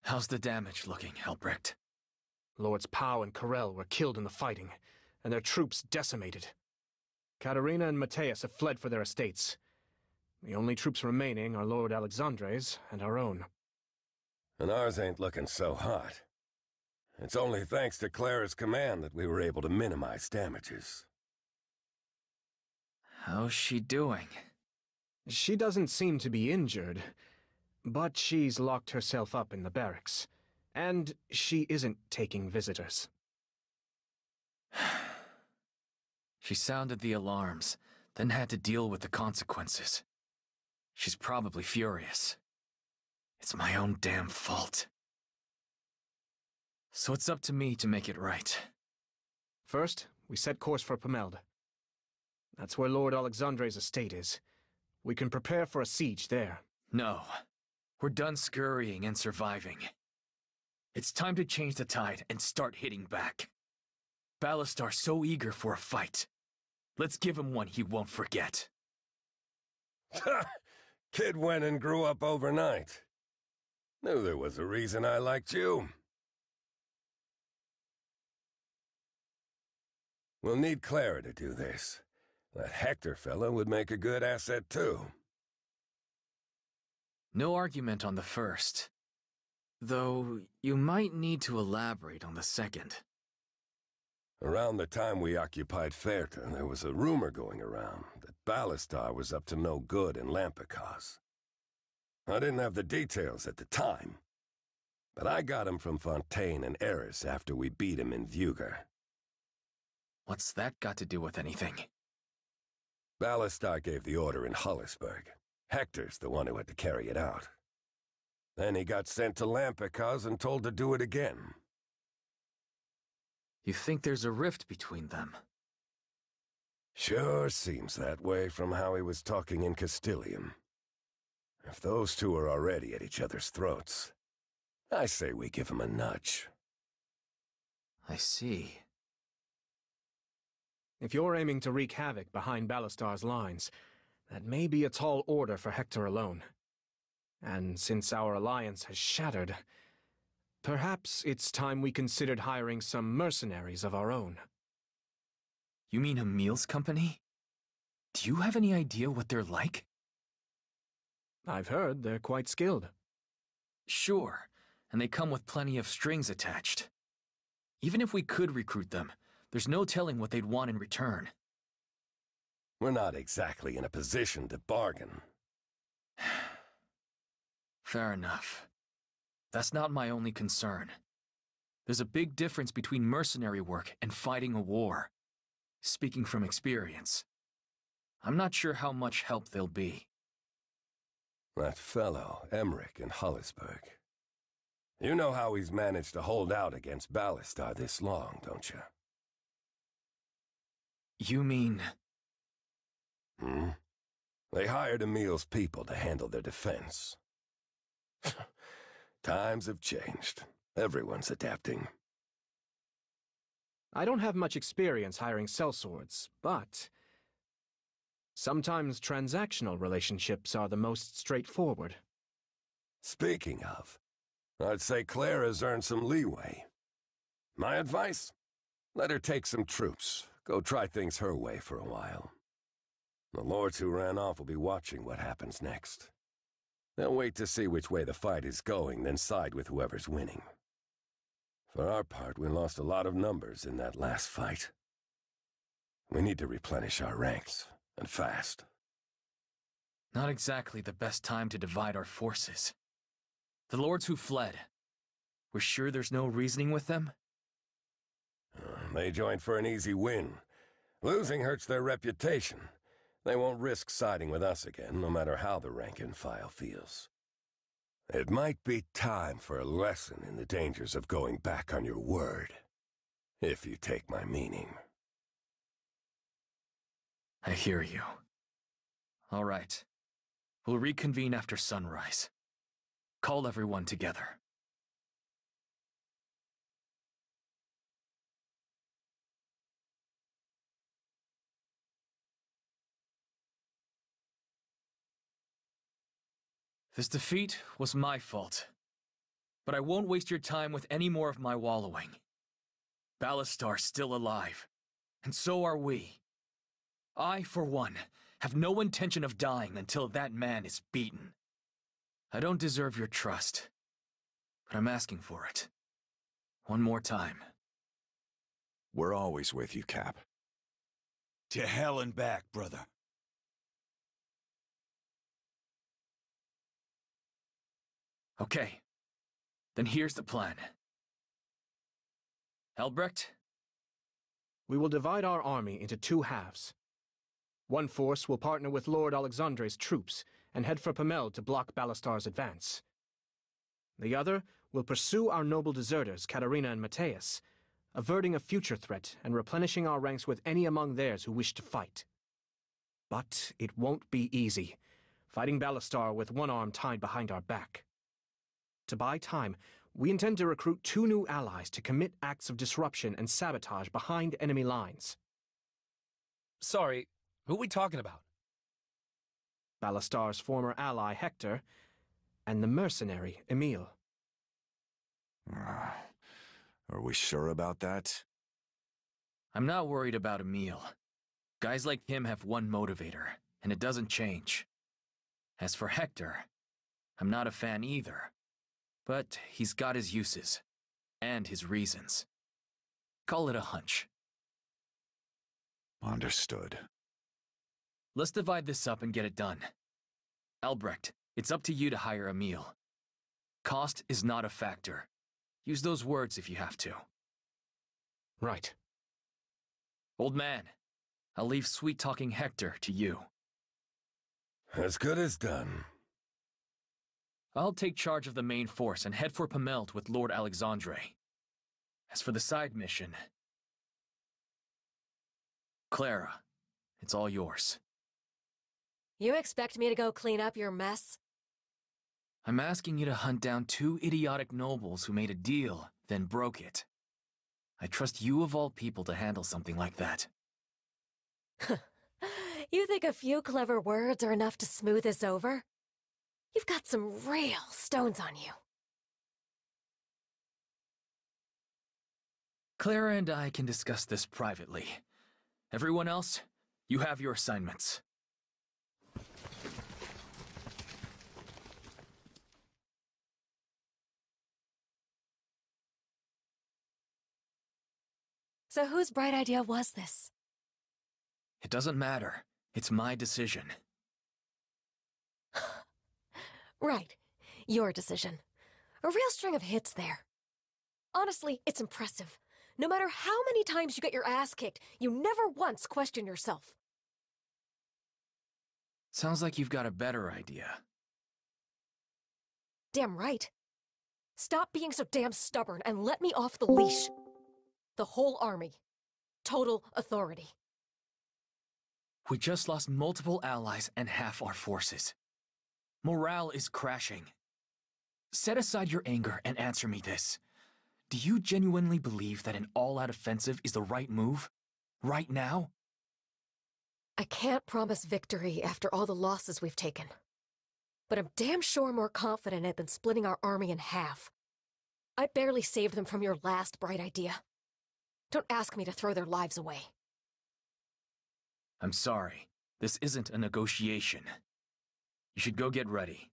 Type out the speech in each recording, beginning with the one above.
How's the damage looking, Helbrecht? Lords Pau and Karel were killed in the fighting, and their troops decimated. Katerina and Matthias have fled for their estates. The only troops remaining are Lord Alexandre's and our own. And ours ain't looking so hot. It's only thanks to Clara's command that we were able to minimize damages. How's she doing? She doesn't seem to be injured, but she's locked herself up in the barracks, and she isn't taking visitors. She sounded the alarms, then had to deal with the consequences. She's probably furious. It's my own damn fault. So it's up to me to make it right. First, we set course for Pomeld. That's where Lord Alexandre's estate is. We can prepare for a siege there. No. We're done scurrying and surviving. It's time to change the tide and start hitting back. Ballastar's so eager for a fight. Let's give him one he won't forget. Kid went and grew up overnight. Knew there was a reason I liked you. We'll need Clara to do this. That Hector fella would make a good asset too. No argument on the first. Though, you might need to elaborate on the second. Around the time we occupied Ferta, there was a rumor going around that Ballastar was up to no good in Lampicos. I didn't have the details at the time, but I got him from Fontaine and Eris after we beat him in Vuger. What's that got to do with anything? Ballastar gave the order in Hollisburg. Hector's the one who had to carry it out. Then he got sent to Lampicos and told to do it again. You think there's a rift between them? Sure seems that way from how he was talking in Castilian. If those two are already at each other's throats, I say we give him a nudge. I see. If you're aiming to wreak havoc behind Ballastar's lines, that may be a tall order for Hector alone. And since our alliance has shattered, perhaps it's time we considered hiring some mercenaries of our own. You mean Emil's company? Do you have any idea what they're like? I've heard they're quite skilled. Sure, and they come with plenty of strings attached. Even if we could recruit them, there's no telling what they'd want in return. We're not exactly in a position to bargain. Fair enough. That's not my only concern. There's a big difference between mercenary work and fighting a war. Speaking from experience, I'm not sure how much help they'll be. That fellow, Emmerich in Hollisburg. You know how he's managed to hold out against Ballastar this long, don't you? You mean... They hired Emil's people to handle their defense. Times have changed. Everyone's adapting. I don't have much experience hiring sellswords, but sometimes transactional relationships are the most straightforward. Speaking of, I'd say Clara's earned some leeway. My advice? Let her take some troops. Go try things her way for a while. The lords who ran off will be watching what happens next. They'll wait to see which way the fight is going, then side with whoever's winning. For our part, we lost a lot of numbers in that last fight. We need to replenish our ranks, and fast. Not exactly the best time to divide our forces. The lords who fled, we're sure there's no reasoning with them? They joined for an easy win. Losing hurts their reputation. They won't risk siding with us again, no matter how the rank-and-file feels. It might be time for a lesson in the dangers of going back on your word, if you take my meaning. I hear you. All right. We'll reconvene after sunrise. Call everyone together. This defeat was my fault. But I won't waste your time with any more of my wallowing. Ballastar's still alive, and so are we. I, for one, have no intention of dying until that man is beaten. I don't deserve your trust, but I'm asking for it. One more time. We're always with you, Cap. To hell and back, brother. Okay, then here's the plan. Albrecht? We will divide our army into two halves. One force will partner with Lord Alexandre's troops and head for Pamel to block Ballastar's advance. The other will pursue our noble deserters, Katerina and Matthias, averting a future threat and replenishing our ranks with any among theirs who wish to fight. But it won't be easy, fighting Ballastar with one arm tied behind our back. To buy time, we intend to recruit 2 new allies to commit acts of disruption and sabotage behind enemy lines. Sorry, who are we talking about? Ballastar's former ally, Hector, and the mercenary, Emile. Are we sure about that? I'm not worried about Emile. Guys like him have one motivator, and it doesn't change. As for Hector, I'm not a fan either. But he's got his uses, and his reasons. Call it a hunch. Understood. Let's divide this up and get it done. Albrecht, it's up to you to hire Emile. Cost is not a factor. Use those words if you have to. Right. Old man, I'll leave sweet-talking Hector to you. As good as done. I'll take charge of the main force and head for Pamelt with Lord Alexandre. As for the side mission... Clara, it's all yours. You expect me to go clean up your mess? I'm asking you to hunt down 2 idiotic nobles who made a deal, then broke it. I trust you of all people to handle something like that. You think a few clever words are enough to smooth this over? You've got some real stones on you. Clara and I can discuss this privately. Everyone else, you have your assignments. So whose bright idea was this? It doesn't matter. It's my decision. Right. Your decision. A real string of hits there. Honestly, it's impressive. No matter how many times you get your ass kicked, you never once question yourself. Sounds like you've got a better idea. Damn right. Stop being so damn stubborn and let me off the leash. The whole army. Total authority. We just lost multiple allies and half our forces. Morale is crashing. Set aside your anger and answer me this. Do you genuinely believe that an all-out offensive is the right move? Right now? I can't promise victory after all the losses we've taken. But I'm damn sure more confident in it than splitting our army in half. I barely saved them from your last bright idea. Don't ask me to throw their lives away. I'm sorry. This isn't a negotiation. You should go get ready.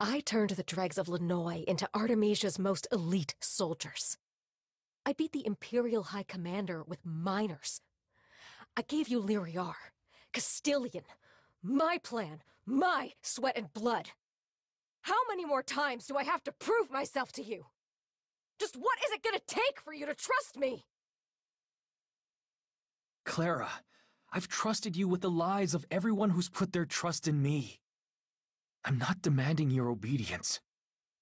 I turned the dregs of Lenoy into Artemisia's most elite soldiers. I beat the Imperial High Commander with minors. I gave you Lyriar, Castilian, my plan, my sweat and blood. How many more times do I have to prove myself to you? Just what is it gonna take for you to trust me? Clara, I've trusted you with the lives of everyone who's put their trust in me. I'm not demanding your obedience.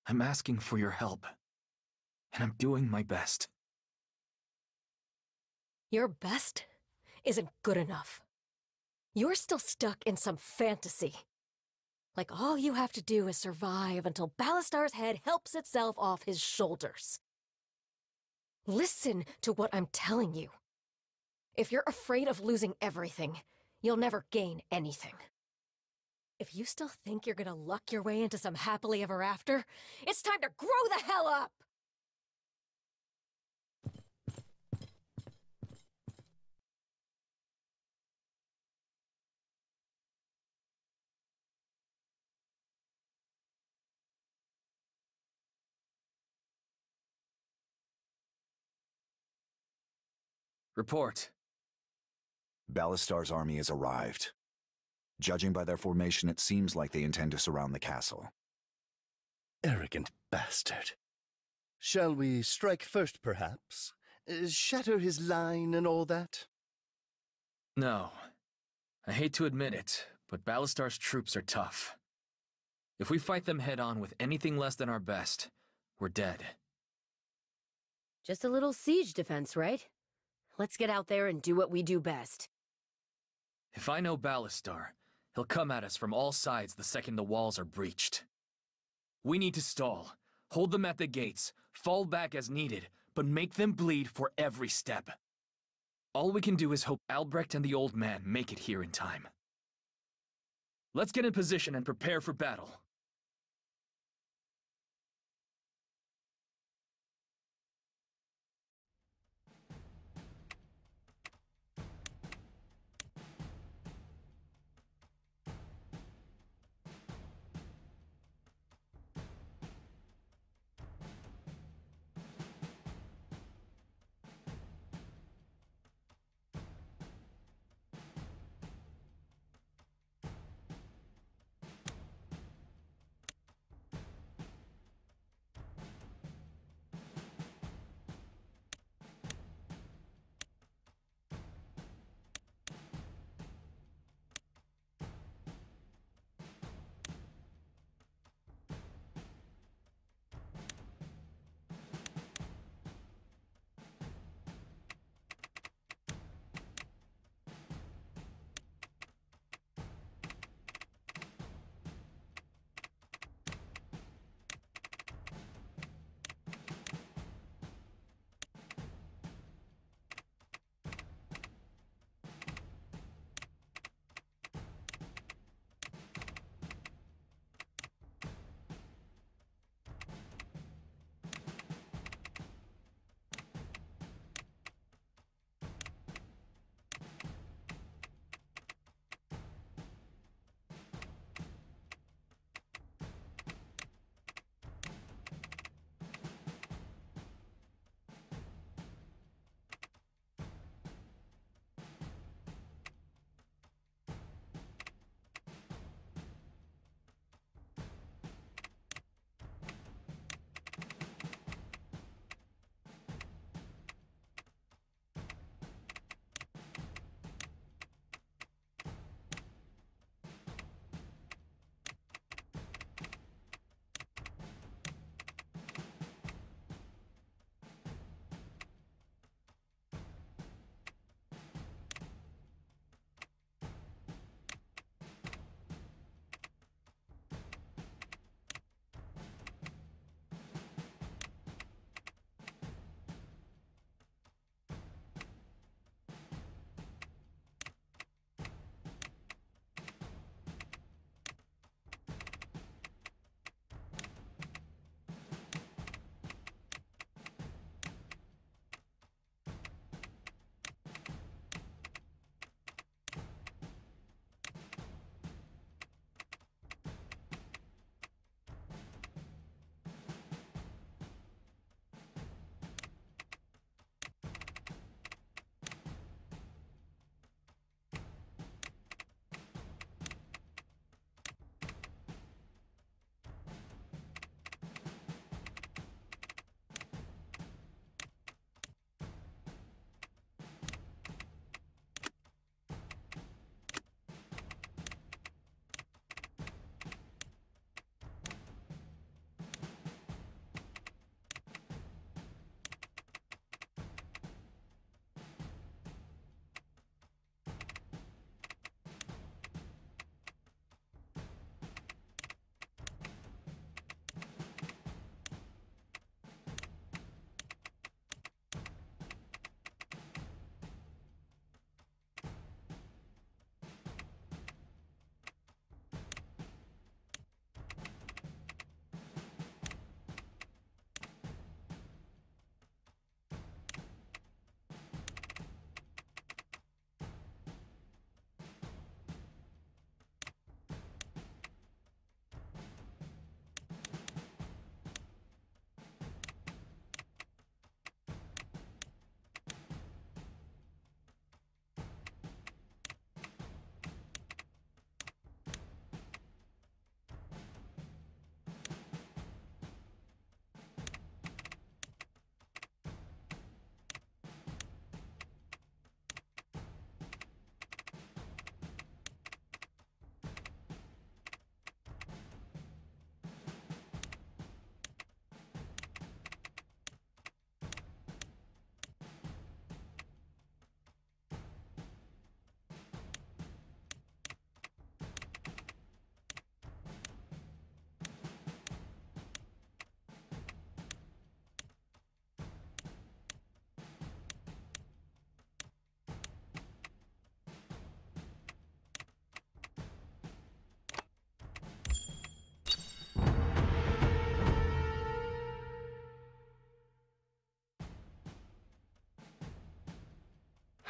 I'm asking for your help. And I'm doing my best. Your best isn't good enough. You're still stuck in some fantasy. Like all you have to do is survive until Ballastar's head helps itself off his shoulders. Listen to what I'm telling you. If you're afraid of losing everything, you'll never gain anything. If you still think you're gonna luck your way into some happily ever after, it's time to grow the hell up! Report. Ballastar's army has arrived. Judging by their formation, it seems like they intend to surround the castle. Arrogant bastard. Shall we strike first, perhaps? Shatter his line and all that? No. I hate to admit it, but Ballastar's troops are tough. If we fight them head-on with anything less than our best, we're dead. Just a little siege defense, right? Let's get out there and do what we do best. If I know Ballastar, he'll come at us from all sides the second the walls are breached. We need to stall, hold them at the gates, fall back as needed, but make them bleed for every step. All we can do is hope Albrecht and the old man make it here in time. Let's get in position and prepare for battle.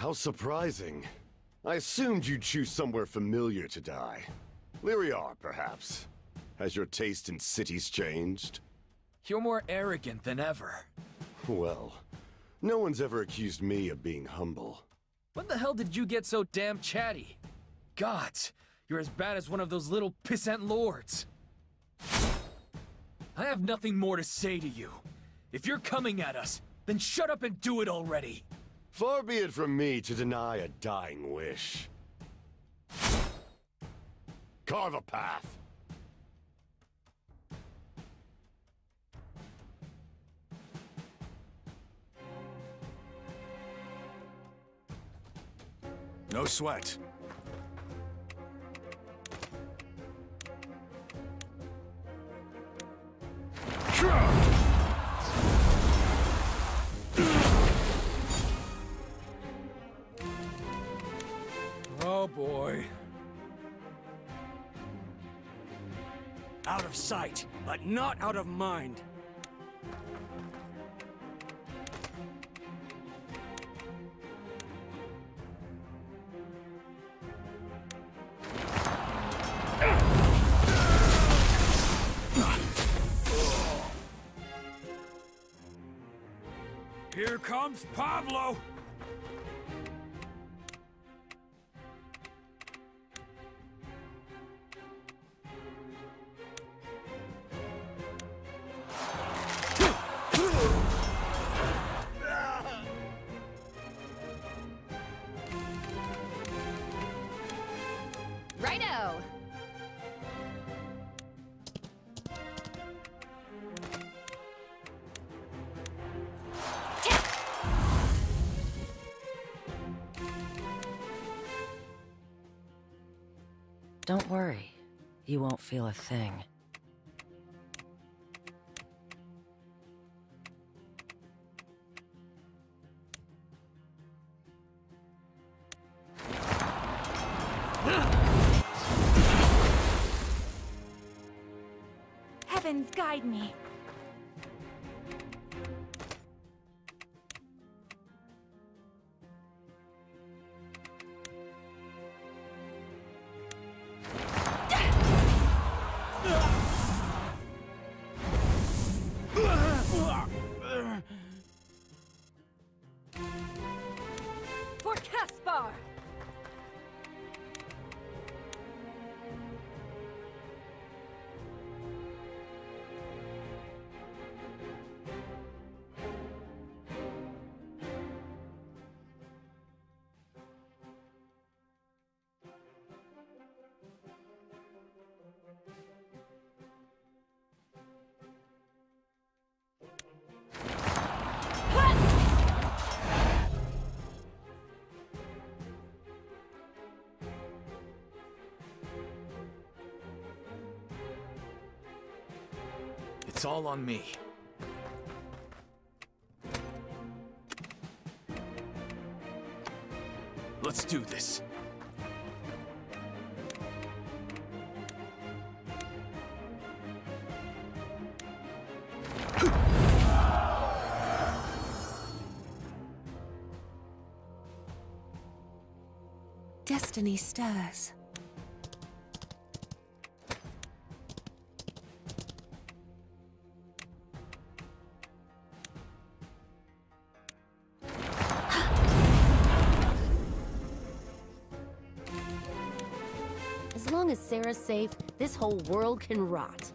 How surprising. I assumed you'd choose somewhere familiar to die. Lyriar, perhaps. Has your taste in cities changed? You're more arrogant than ever. Well, no one's ever accused me of being humble. When the hell did you get so damn chatty? Gods, you're as bad as one of those little pissant lords. I have nothing more to say to you. If you're coming at us, then shut up and do it already. Far be it from me to deny a dying wish. Carve a path. No sweat. Oh boy. Out of sight, but not out of mind. Here comes Pablo! Righto! Don't worry. You won't feel a thing. Heavens guide me. For Caspar! It's all on me. Let's do this. Destiny stirs. As long as Sarah's safe, this whole world can rot.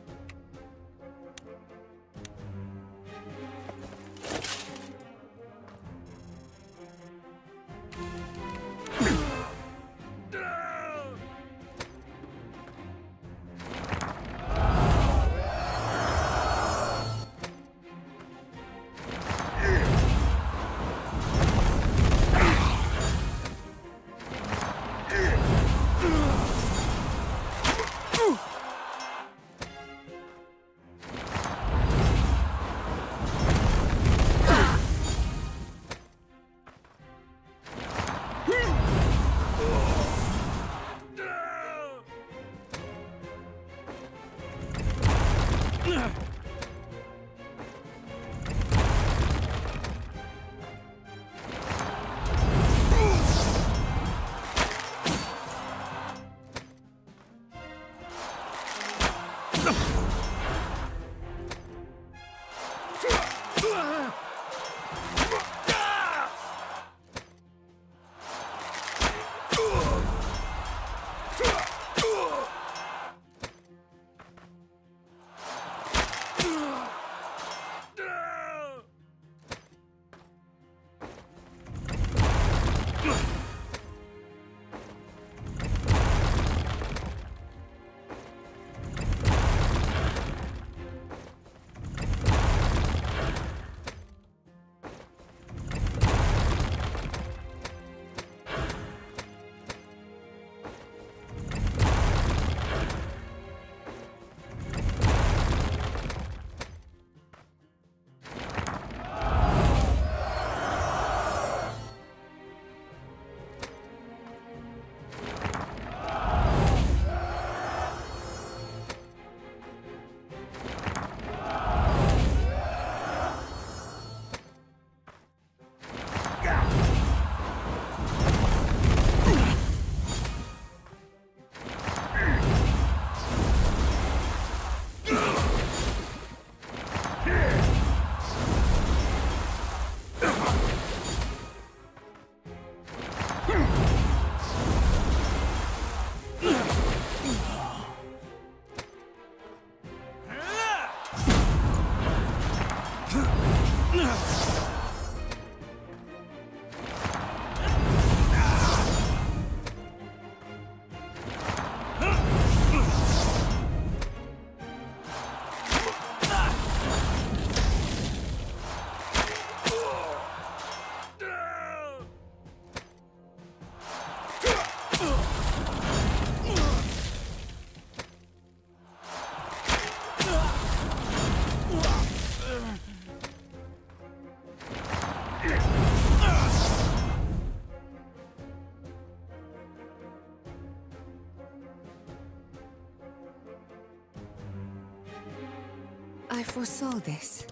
I foresaw this.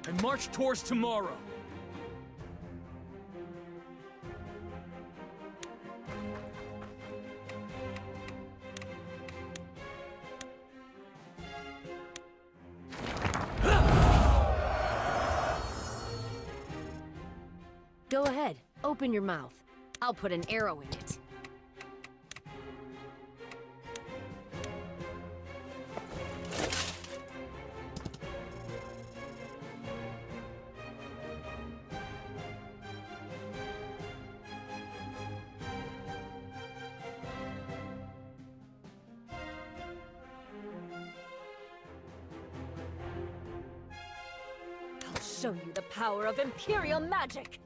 And march towards tomorrow. Go ahead, open your mouth. I'll put an arrow in it. I'll show you the power of Imperial magic!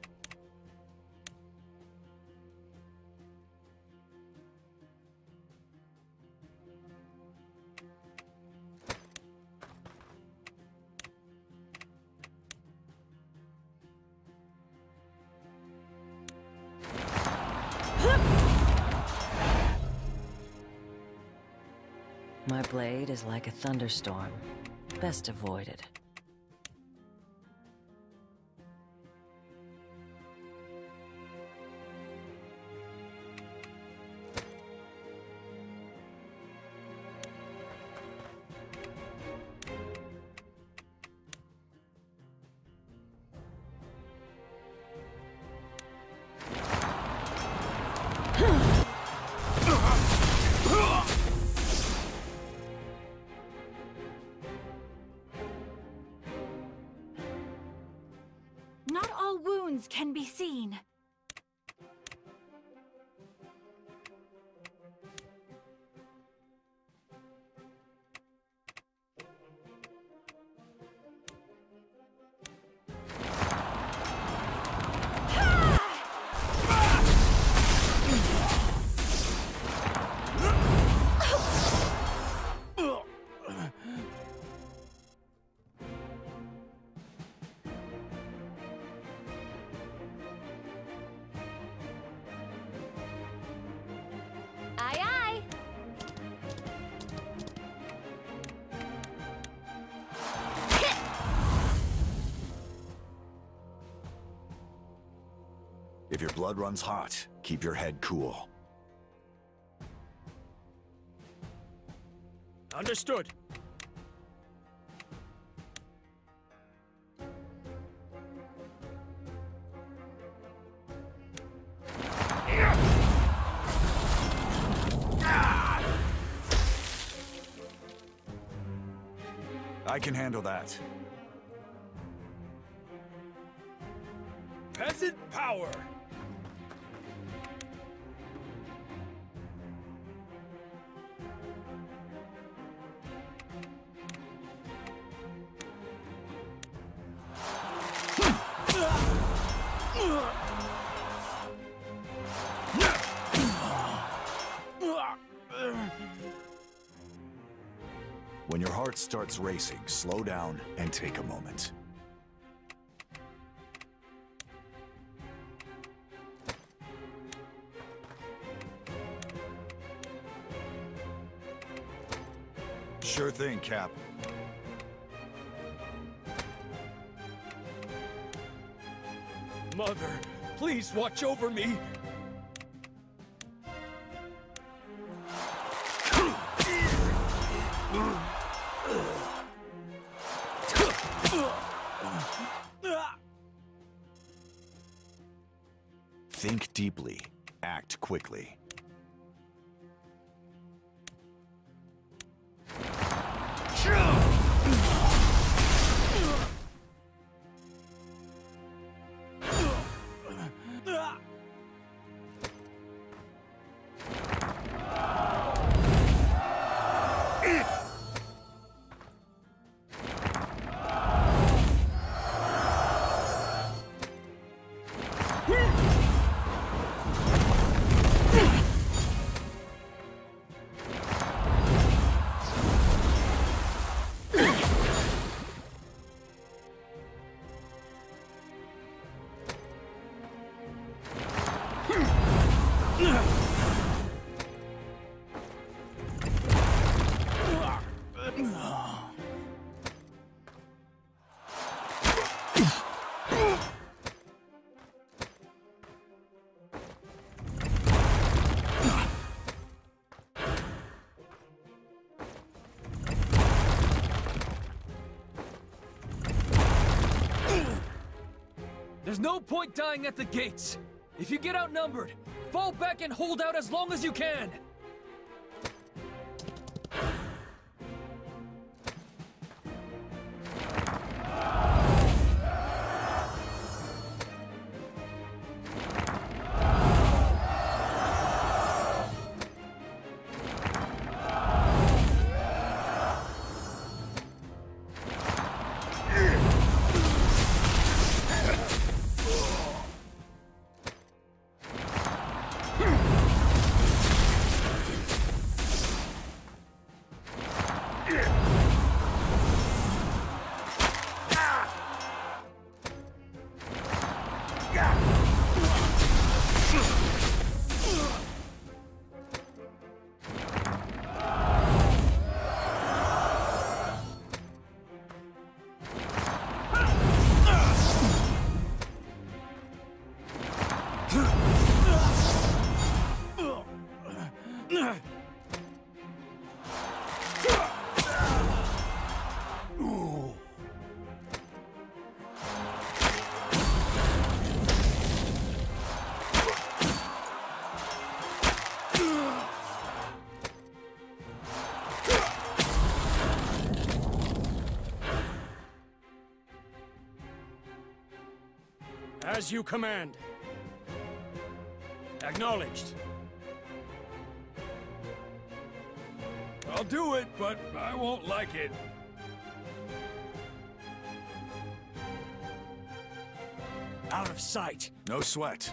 My blade is like a thunderstorm. Best avoided. Not all wounds can be seen. If your blood runs hot, keep your head cool. Understood. I can handle that. Peasant power! When your heart starts racing, slow down and take a moment. Sure thing, Cap. Mother, please watch over me. Think deeply, act quickly. There's no point dying at the gates. If you get outnumbered, fall back and hold out as long as you can. As you command. Acknowledged. I'll do it, but I won't like it. Out of sight. No sweat.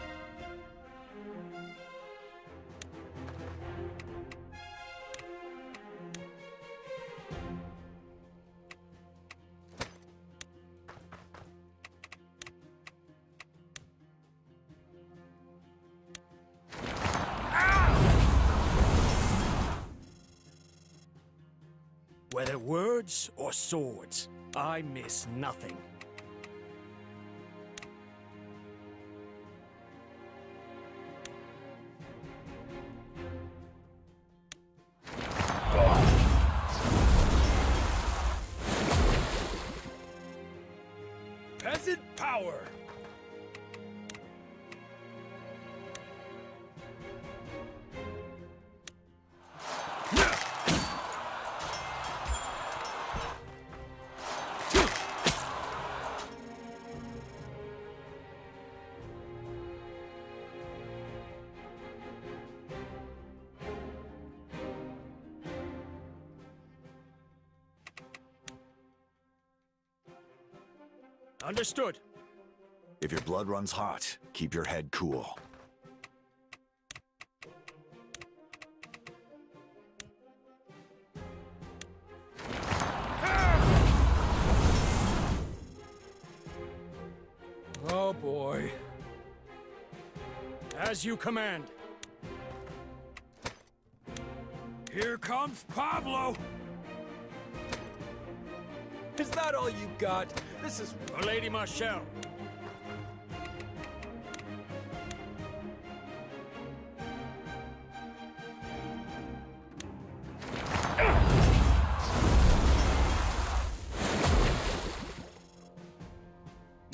Whether words or swords, I miss nothing. peasant power! Understood. If your blood runs hot, keep your head cool. Oh boy. As you command. Here comes Pablo! Is that all you got? This is... Lady Marchelle.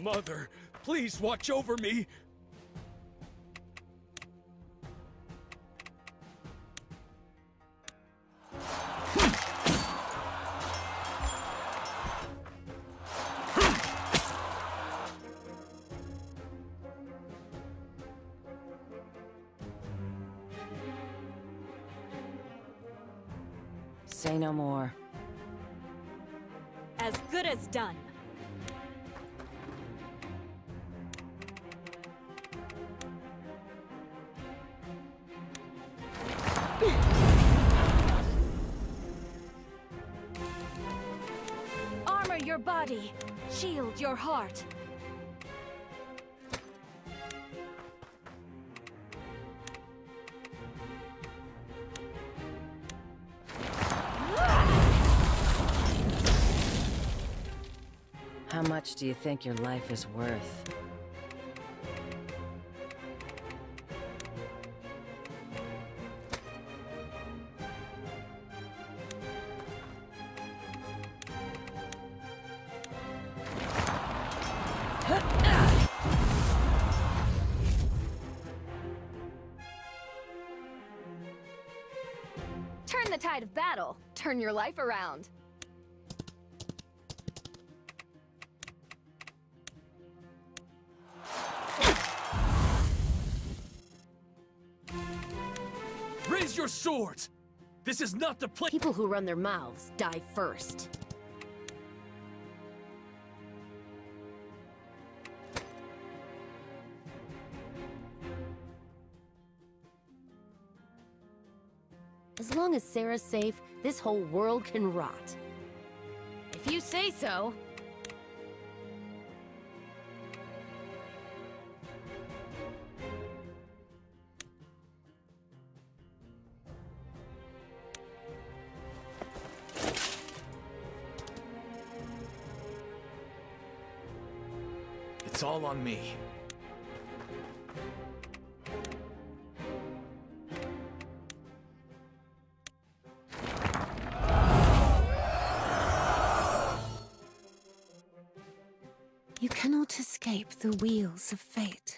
Mother, please watch over me. Say no more. As good as done. Armor your body. Shield your heart. How much do you think your life is worth? Turn the tide of battle. Turn your life around. Raise your swords! This is not the place— People who run their mouths die first. As long as Sarah's safe, this whole world can rot. If you say so. It's all on me. You cannot escape the wheels of fate.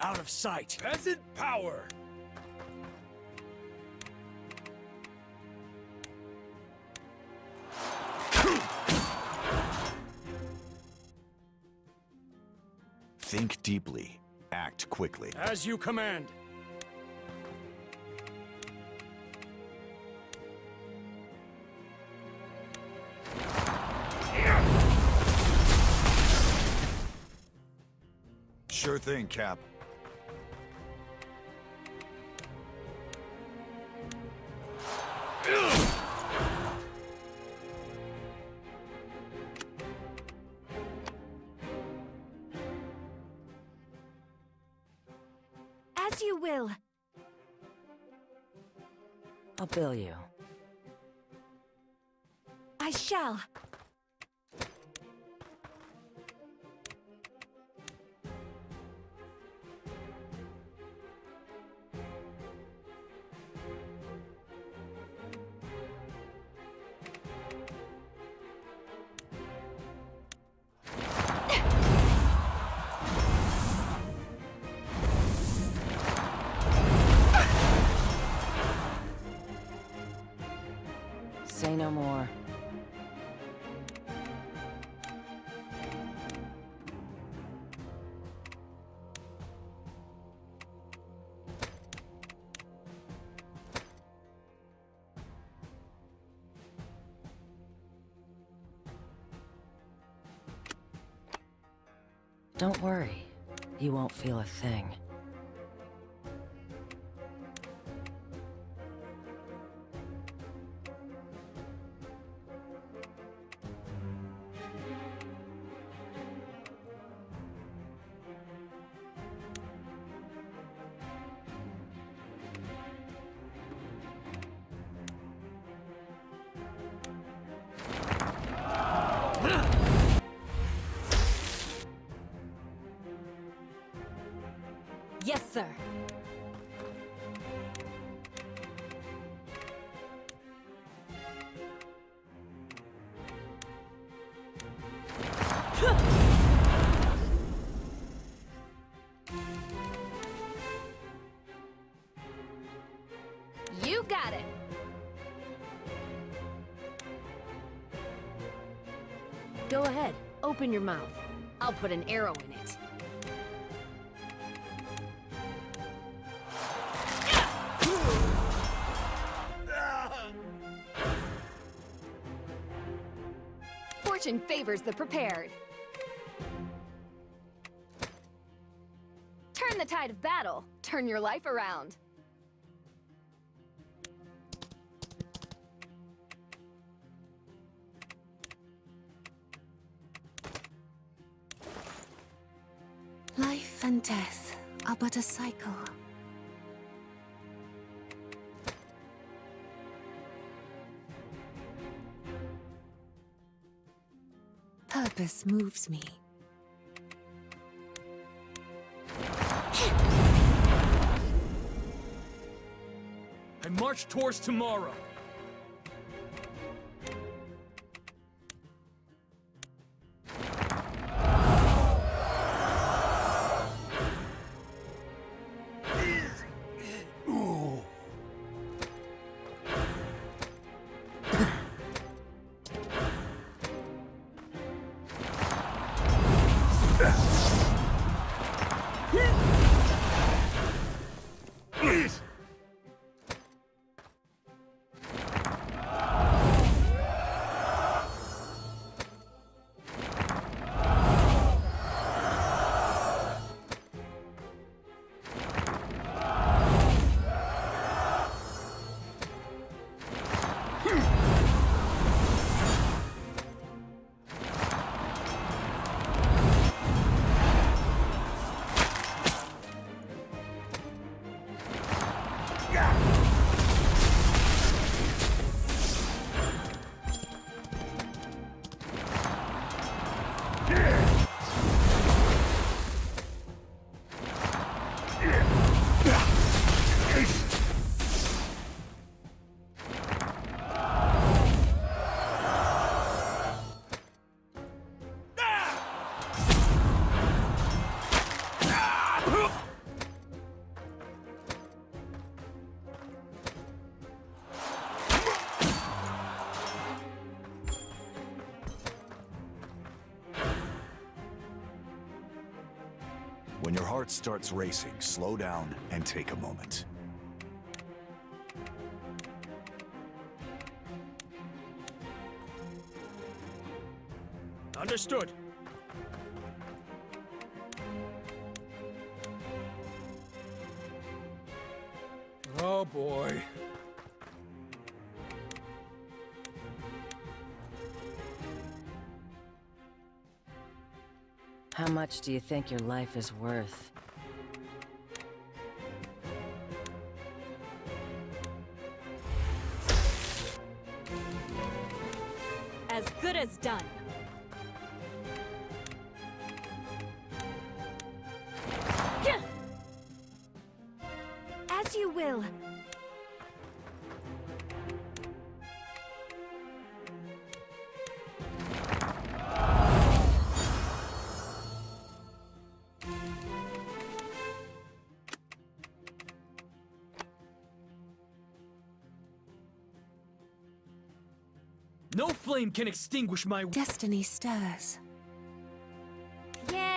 Out of sight. Peasant power! Think deeply. Act quickly. As you command. Sure thing, Cap. As you will. I'll bill you. I shall. Say no more. Don't worry. You won't feel a thing. Yes, sir. You got it. Go ahead, open your mouth. I'll put an arrow in it. Fortune favors the prepared. Turn the tide of battle. Turn your life around. Life and death are but a cycle. Purpose moves me. I march towards tomorrow. When your heart starts racing, slow down and take a moment. Understood. Oh boy. How much do you think your life is worth? As good as done. As you will. No flame can extinguish my... Destiny stirs.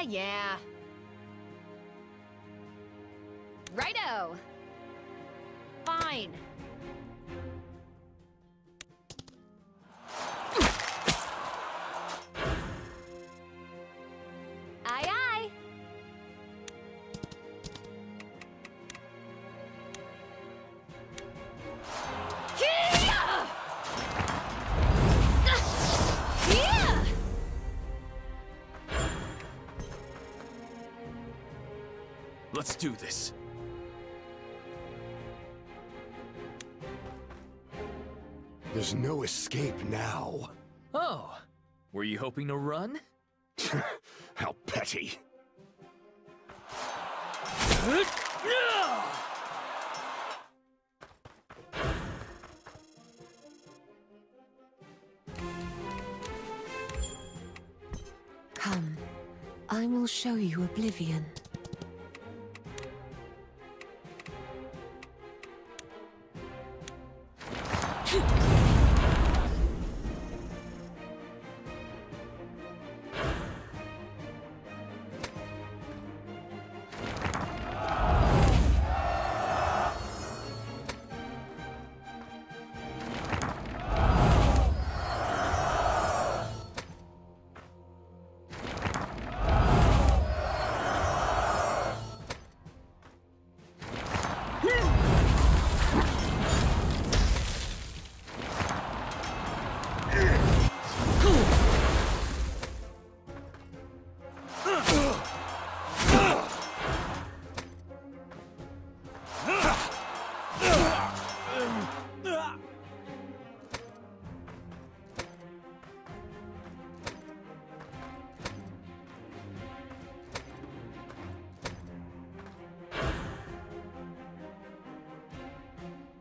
Yeah. Righto. Fine. Aye, aye. Let's do this. There's no escape now. Oh, were you hoping to run? How petty. Come, I will show you oblivion.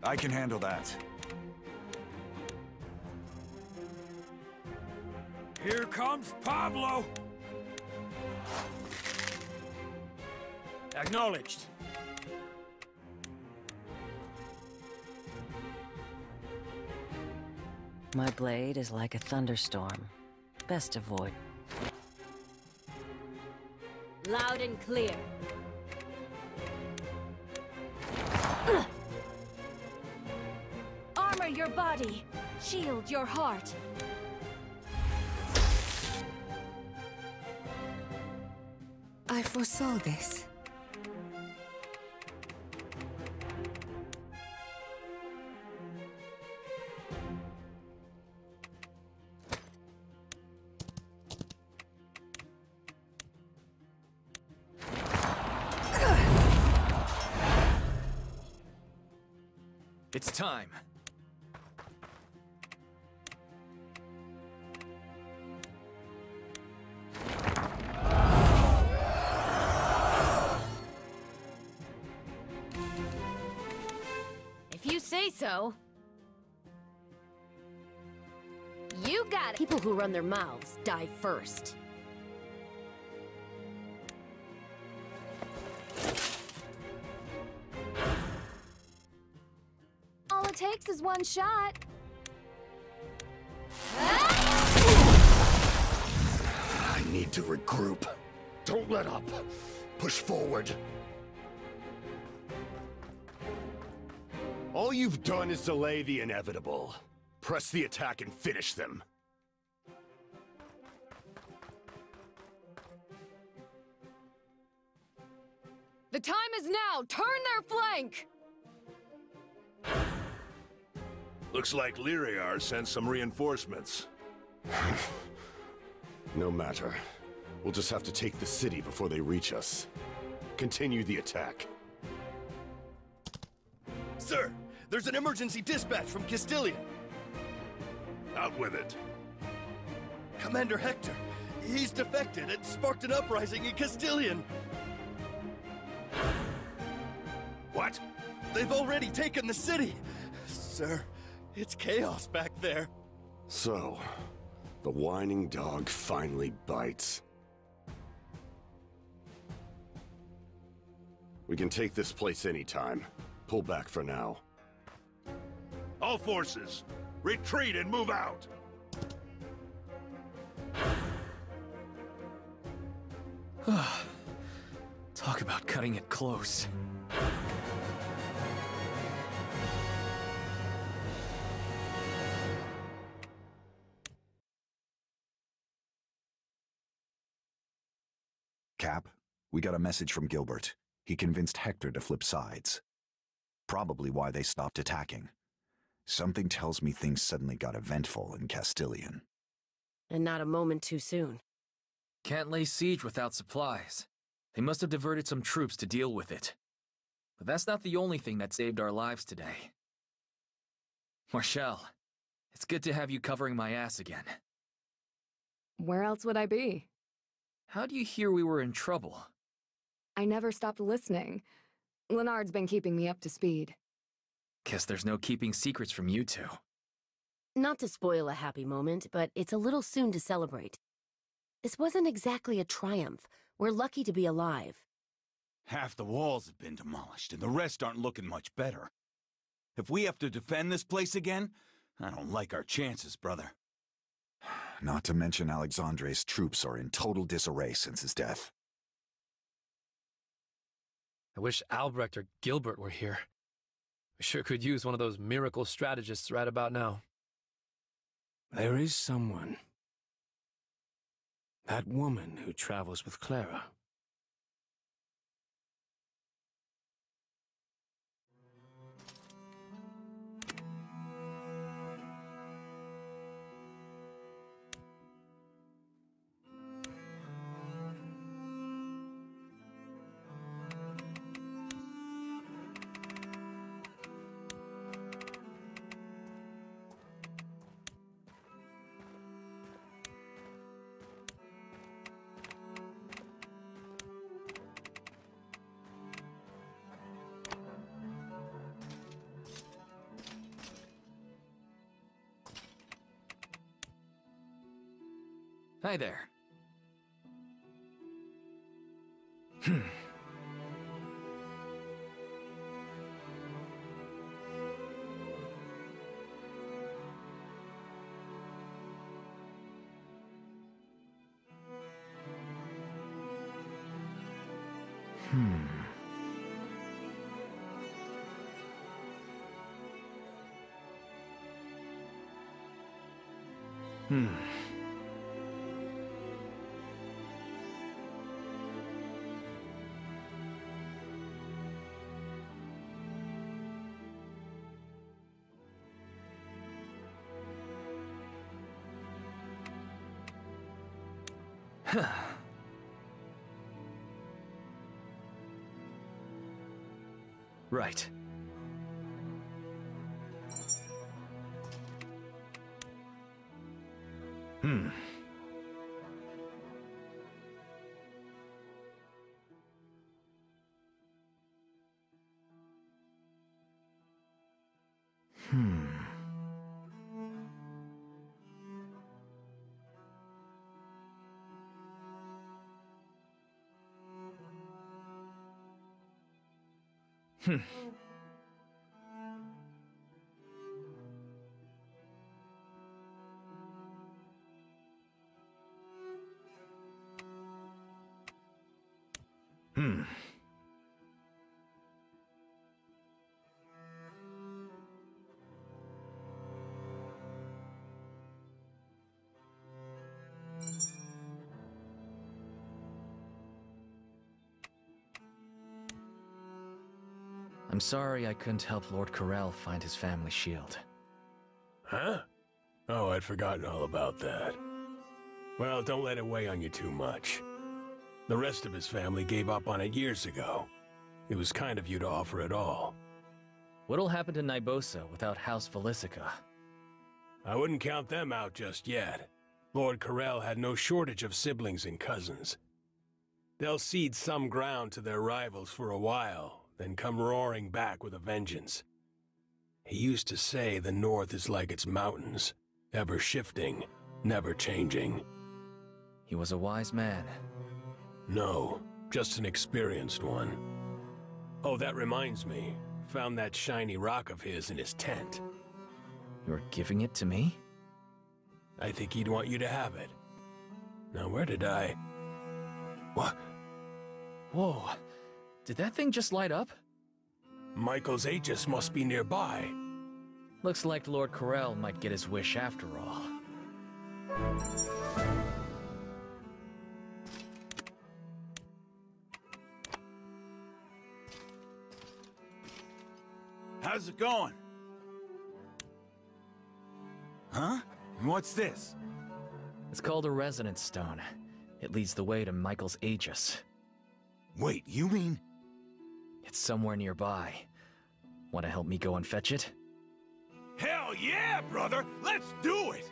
I can handle that. Here comes Pablo! Acknowledged. My blade is like a thunderstorm. Best avoid. Loud and clear. Armor your body. Shield your heart. I foresaw this. It's time. If you say so. You got it. People who run their mouths die first. All it takes is one shot. I need to regroup. Don't let up. Push forward. All you've done is delay the inevitable. Press the attack and finish them. The time is now! Turn their flank! Looks like Lyriar sent some reinforcements. No matter. We'll just have to take the city before they reach us. Continue the attack. Sir, there's an emergency dispatch from Castilian. Out with it. Commander Hector, he's defected and sparked an uprising in Castilian. What? They've already taken the city. Sir, it's chaos back there. So, the whining dog finally bites. We can take this place anytime. Pull back for now. All forces, retreat and move out! Talk about cutting it close. Cap, we got a message from Gilbert. He convinced Hector to flip sides. Probably why they stopped attacking. Something tells me things suddenly got eventful in Castilian. And not a moment too soon. Can't lay siege without supplies. They must have diverted some troops to deal with it. But that's not the only thing that saved our lives today. Marchelle, it's good to have you covering my ass again. Where else would I be? How do you hear we were in trouble? I never stopped listening. Leonard's been keeping me up to speed. Guess there's no keeping secrets from you two. Not to spoil a happy moment, but it's a little soon to celebrate. This wasn't exactly a triumph. We're lucky to be alive. Half the walls have been demolished, and the rest aren't looking much better. If we have to defend this place again, I don't like our chances, brother. Not to mention Alexandre's troops are in total disarray since his death. I wish Albrecht or Gilbert were here. We sure could use one of those miracle strategists right about now. There is someone. That woman who travels with Clara. Hi there. Right. I'm sorry I couldn't help Lord Corell find his family shield. Huh? Oh, I'd forgotten all about that. Well, don't let it weigh on you too much. The rest of his family gave up on it years ago. It was kind of you to offer it all. What'll happen to Nybosa without House Felicica? I wouldn't count them out just yet. Lord Corell had no shortage of siblings and cousins. They'll cede some ground to their rivals for a while, then come roaring back with a vengeance. He used to say the North is like its mountains, ever shifting, never changing. He was a wise man. No, just an experienced one. Oh, that reminds me. Found that shiny rock of his in his tent. You're giving it to me? I think he'd want you to have it. Now, where did I... What? Whoa. Did that thing just light up? Michael's Aegis must be nearby. Looks like Lord Corell might get his wish after all. How's it going? Huh? What's this? It's called a resonance stone. It leads the way to Michael's Aegis. Wait, you mean... It's somewhere nearby. Want to help me go and fetch it? Hell yeah, brother! Let's do it!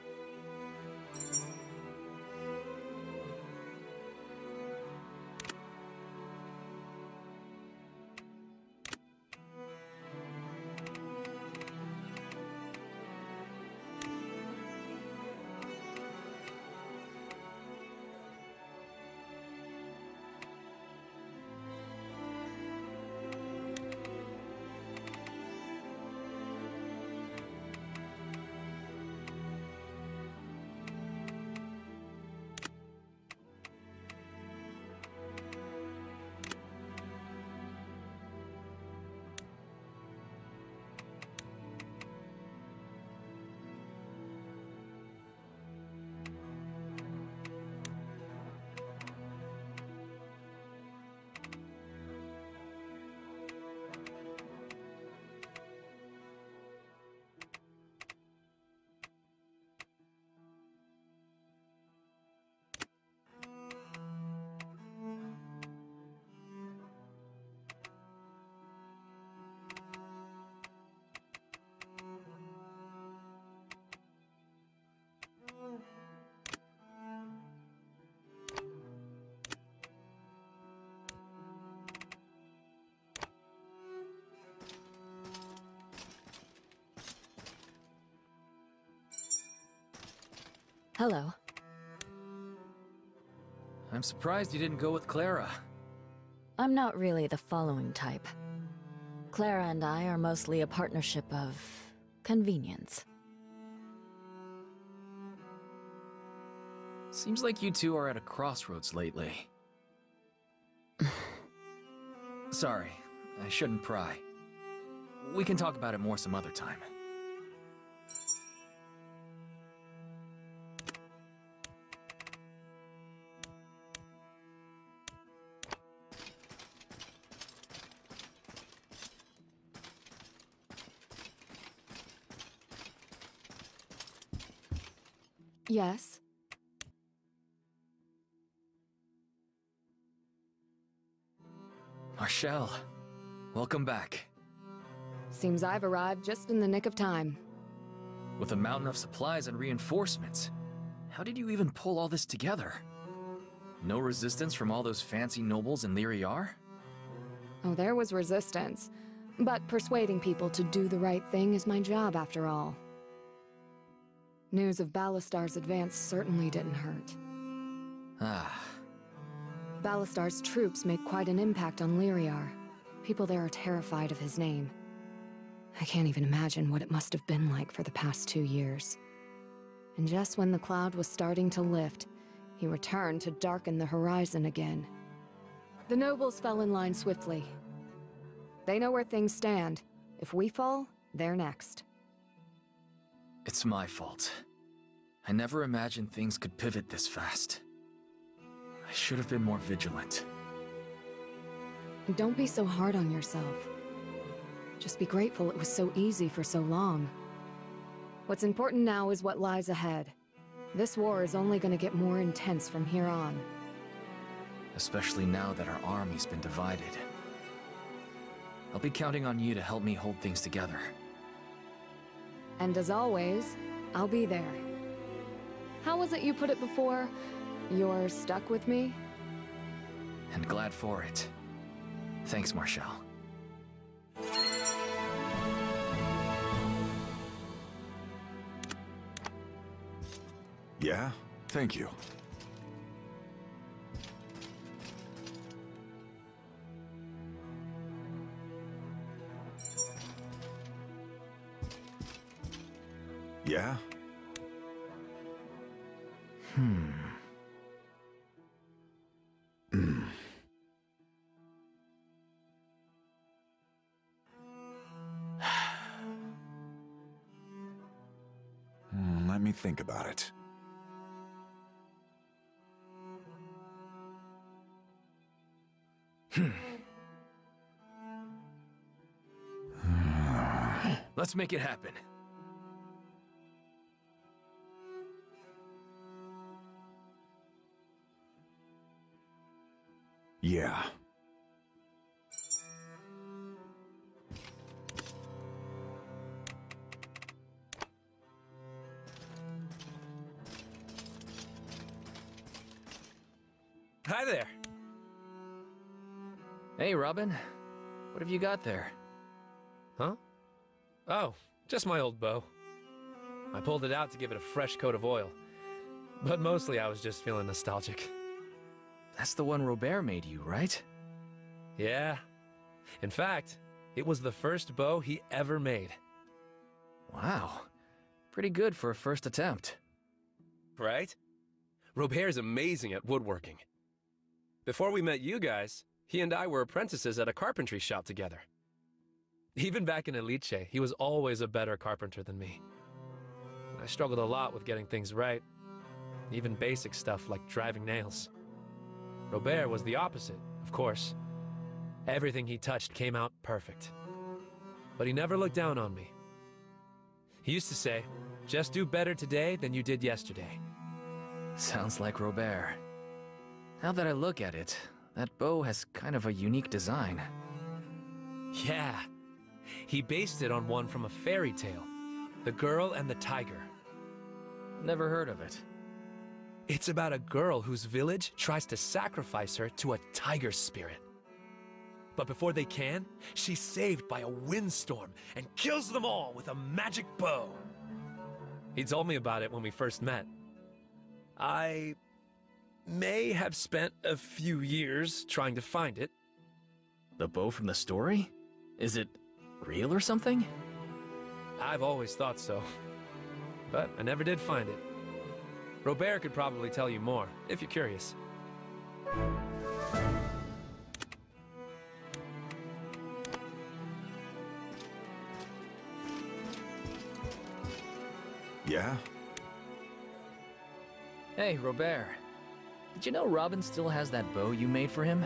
Hello. I'm surprised you didn't go with Clara. I'm not really the following type. Clara and I are mostly a partnership of... convenience. Seems like you two are at a crossroads lately. Sorry, I shouldn't pry. We can talk about it more some other time. Yes? Marchelle, welcome back. Seems I've arrived just in the nick of time. With a mountain of supplies and reinforcements, how did you even pull all this together? No resistance from all those fancy nobles in Lyriar? Oh, there was resistance. But persuading people to do the right thing is my job, after all. News of Ballastar's advance certainly didn't hurt. Ah. Ballastar's troops made quite an impact on Lyriar. People there are terrified of his name. I can't even imagine what it must have been like for the past 2 years. And just when the cloud was starting to lift, he returned to darken the horizon again. The nobles fell in line swiftly. They know where things stand. If we fall, they're next. It's my fault. I never imagined things could pivot this fast. I should have been more vigilant. Don't be so hard on yourself. Just be grateful it was so easy for so long. What's important now is what lies ahead. This war is only going to get more intense from here on. Especially now that our army's been divided. I'll be counting on you to help me hold things together. And as always, I'll be there. How was it you put it before? You're stuck with me? And glad for it. Thanks, Marchelle. Yeah? Thank you. Yeah? Let me think about it. Let's make it happen. Yeah. Hi there. Hey, Robin. What have you got there? Huh? Oh, just my old bow. I pulled it out to give it a fresh coat of oil. But mostly I was just feeling nostalgic. That's the one Robert made you, right? Yeah. In fact, it was the first bow he ever made. Wow. Pretty good for a first attempt. Right? Robert's amazing at woodworking. Before we met you guys, he and I were apprentices at a carpentry shop together. Even back in Elite, he was always a better carpenter than me. I struggled a lot with getting things right, even basic stuff like driving nails. Robert was the opposite, of course. Everything he touched came out perfect. But he never looked down on me. He used to say, just do better today than you did yesterday. Sounds like Robert. Now that I look at it, that bow has kind of a unique design. Yeah. He based it on one from a fairy tale, The Girl and the Tiger. Never heard of it. It's about a girl whose village tries to sacrifice her to a tiger spirit. But before they can, she's saved by a windstorm and kills them all with a magic bow. He told me about it when we first met. I may have spent a few years trying to find it. The bow from the story? Is it real or something? I've always thought so, but I never did find it. Robert could probably tell you more, if you're curious. Yeah? Hey, Robert. Did you know Robin still has that bow you made for him?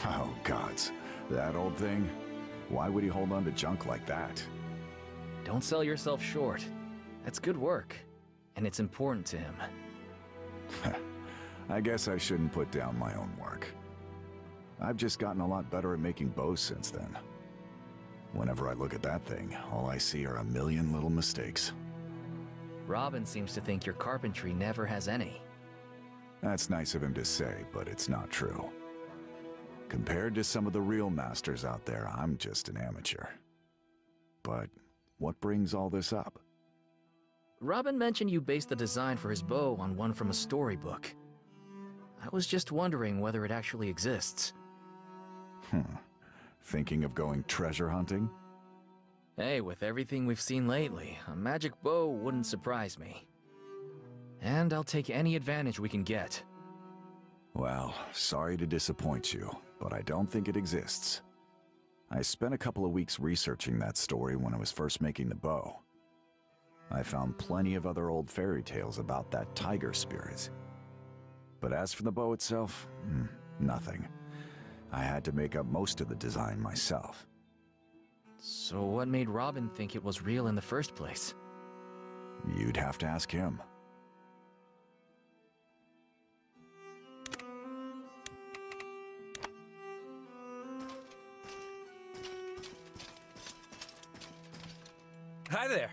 Oh, gods. That old thing? Why would he hold on to junk like that? Don't sell yourself short. That's good work. And it's important to him. I guess I shouldn't put down my own work. I've just gotten a lot better at making bows since then. Whenever I look at that thing, all I see are a million little mistakes. Robin seems to think your carpentry never has any. That's nice of him to say, but it's not true. Compared to some of the real masters out there, I'm just an amateur. But what brings all this up? Robin mentioned you based the design for his bow on one from a storybook. I was just wondering whether it actually exists. Thinking of going treasure hunting? Hey, with everything we've seen lately, a magic bow wouldn't surprise me. And I'll take any advantage we can get. Well, sorry to disappoint you, but I don't think it exists. I spent a couple of weeks researching that story when I was first making the bow. I found plenty of other old fairy tales about that tiger spirit. But as for the bow itself, nothing. I had to make up most of the design myself. So what made Robin think it was real in the first place? You'd have to ask him. Hi there.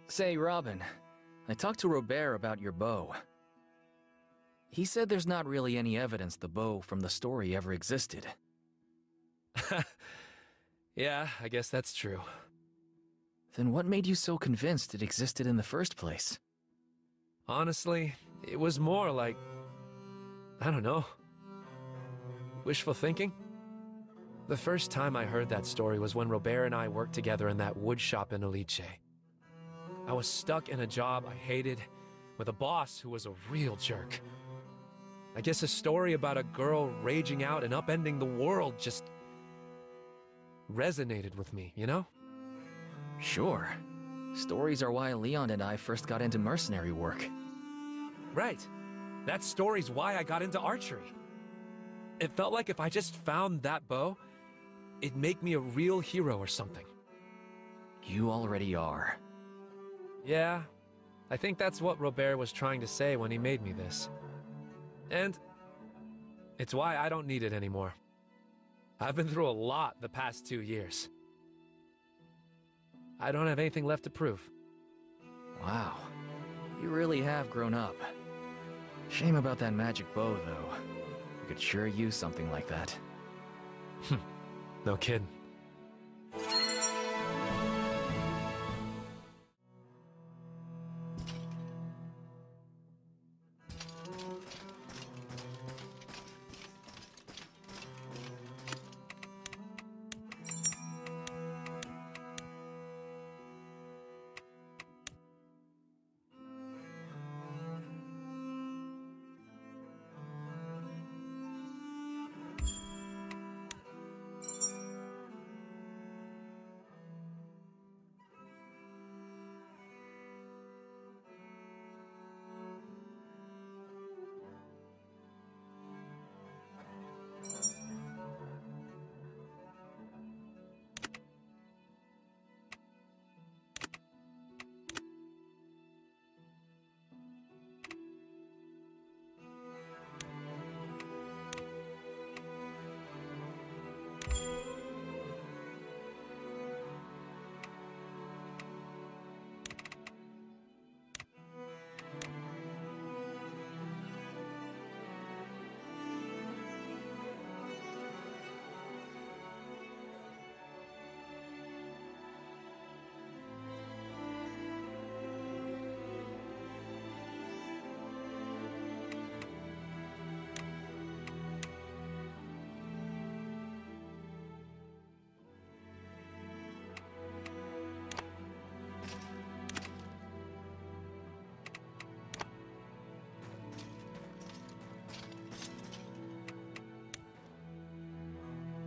Say, Robin, I talked to Robert about your bow. He said there's not really any evidence the bow from the story ever existed. Yeah, I guess that's true. Then what made you so convinced it existed in the first place? Honestly, it was more like, I don't know, wishful thinking? The first time I heard that story was when Robert and I worked together in that wood shop in Elite. I was stuck in a job I hated, with a boss who was a real jerk. I guess a story about a girl raging out and upending the world just resonated with me, you know? Sure. Stories are why Leon and I first got into mercenary work. Right. That story's why I got into archery. It felt like if I just found that bow, it'd make me a real hero or something. You already are. Yeah, I think that's what Robert was trying to say when he made me this. And it's why I don't need it anymore. I've been through a lot the past 2 years. I don't have anything left to prove. Wow. You really have grown up. Shame about that magic bow, though. You could sure use something like that. No kidding.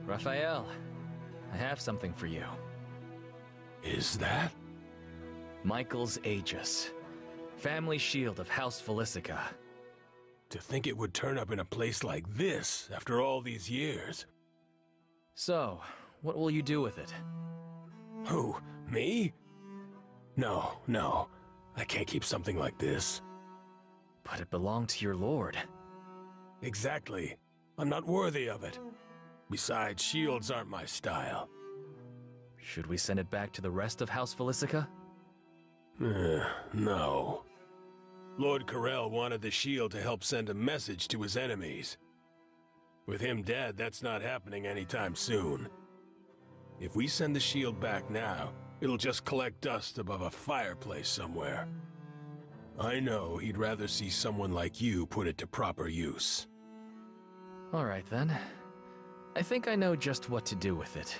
Rafael, I have something for you. Is that? Michael's Aegis. Family shield of House Felicica. To think it would turn up in a place like this after all these years. So, what will you do with it? Who? Me? No. I can't keep something like this. But it belonged to your lord. Exactly. I'm not worthy of it. Besides, shields aren't my style. Should we send it back to the rest of House Felicica? No. Lord Carell wanted the shield to help send a message to his enemies. With him dead, that's not happening anytime soon. If we send the shield back now, it'll just collect dust above a fireplace somewhere. I know he'd rather see someone like you put it to proper use. All right, then. I think I know just what to do with it.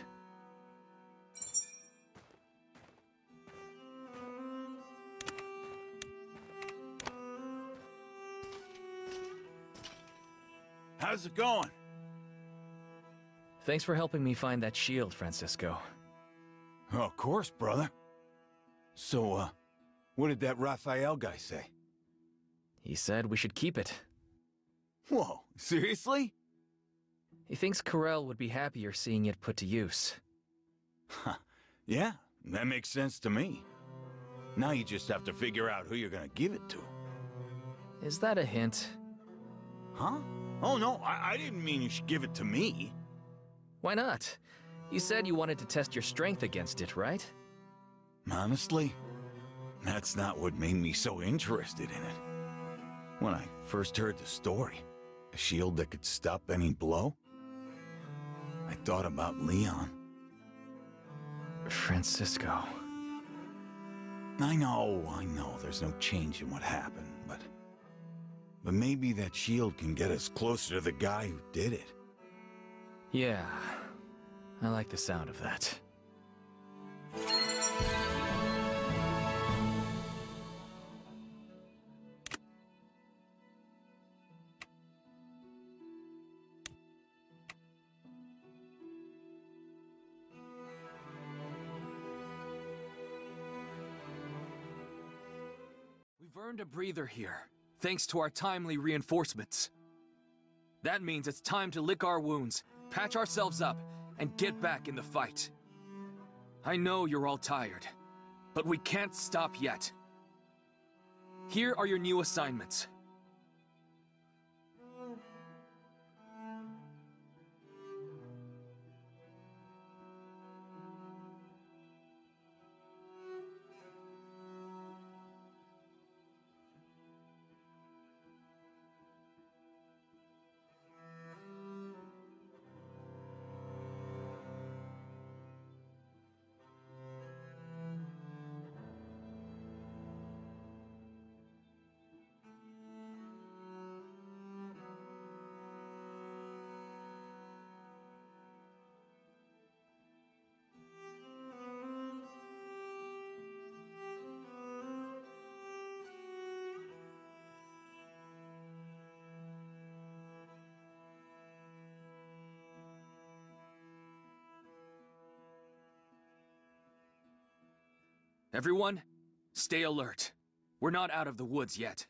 How's it going? Thanks for helping me find that shield, Francisco. Of course, brother. So, what did that Rafael guy say? He said we should keep it. Whoa, seriously? He thinks Corel would be happier seeing it put to use. Yeah, that makes sense to me. Now you just have to figure out who you're gonna give it to. Is that a hint? Huh? Oh no, I didn't mean you should give it to me. Why not? You said you wanted to test your strength against it, right? Honestly, that's not what made me so interested in it. When I first heard the story, a shield that could stop any blow, I thought about Leon. Francisco. I know, there's no change in what happened, but maybe that shield can get us closer to the guy who did it. Yeah, I like the sound of that. We've earned a breather here, thanks to our timely reinforcements. That means it's time to lick our wounds, patch ourselves up, and get back in the fight. I know you're all tired, but we can't stop yet. Here are your new assignments. Everyone, stay alert. We're not out of the woods yet.